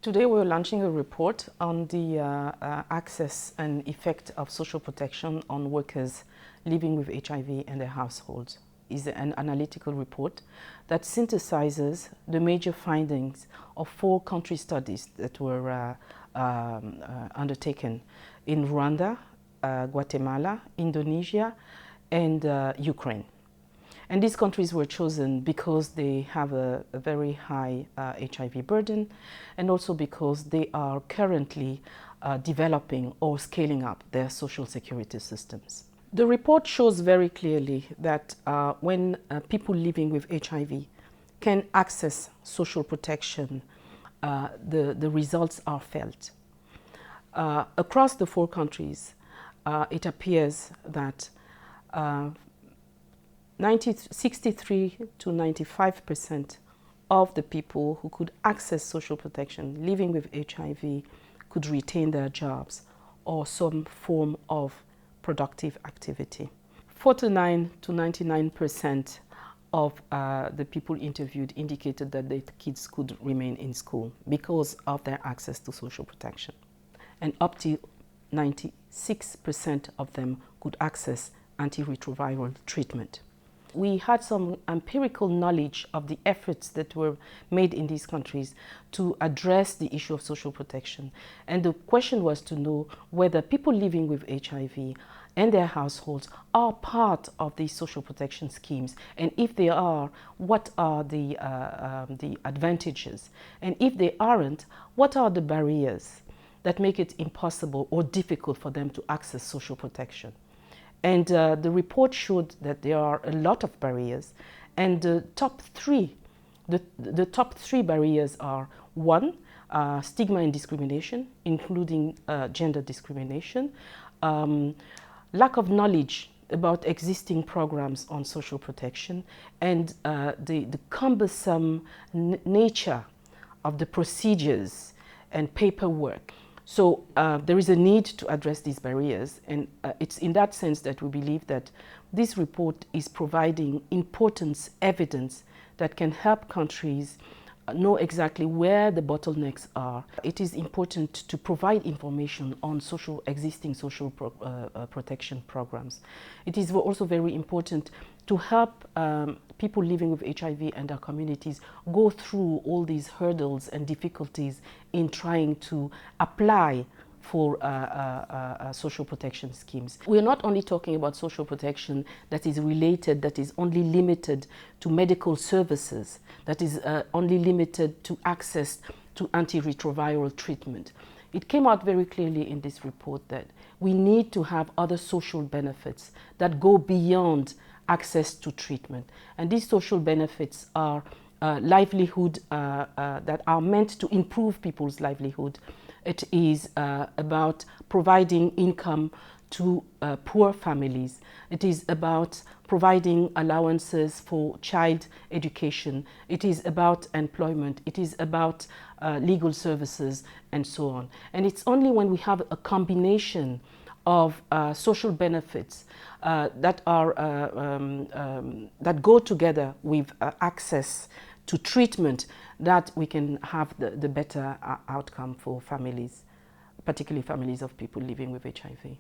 Today we're launching a report on the access and effect of social protection on workers living with HIV and their households. It's an analytical report that synthesizes the major findings of 4 country studies that were undertaken in Rwanda, Guatemala, Indonesia, and Ukraine. And these countries were chosen because they have a very high HIV burden, and also because they are currently developing or scaling up their social security systems. The report shows very clearly that when people living with HIV can access social protection, the results are felt. Across the 4 countries, it appears that 63 to 95% of the people who could access social protection living with HIV could retain their jobs or some form of productive activity. 49 to 99% of the people interviewed indicated that their kids could remain in school because of their access to social protection. And up to 96% of them could access anti-retroviral treatment. We had some empirical knowledge of the efforts that were made in these countries to address the issue of social protection. And the question was to know whether people living with HIV and their households are part of these social protection schemes. And if they are, what are the advantages? And if they aren't, what are the barriers that make it impossible or difficult for them to access social protection? And the report showed that there are a lot of barriers, and the top 3 barriers are: 1, stigma and discrimination, including gender discrimination, lack of knowledge about existing programs on social protection, and the cumbersome nature of the procedures and paperwork. So there is a need to address these barriers, and it's in that sense that we believe that this report is providing important evidence that can help countries know exactly where the bottlenecks are. It is important to provide information on existing social protection programs. It is also very important to help people living with HIV and their communities go through all these hurdles and difficulties in trying to apply for social protection schemes. We're not only talking about social protection that is related, that is only limited to medical services, that is only limited to access to anti-retroviral treatment. It came out very clearly in this report that we need to have other social benefits that go beyond access to treatment. And these social benefits are livelihood that are meant to improve people's livelihood. It is about providing income to poor families. It is about providing allowances for child education. It is about employment. It is about legal services and so on. And it's only when we have a combination of social benefits that go together with access to treatment that we can have the better outcome for families, particularly families of people living with HIV.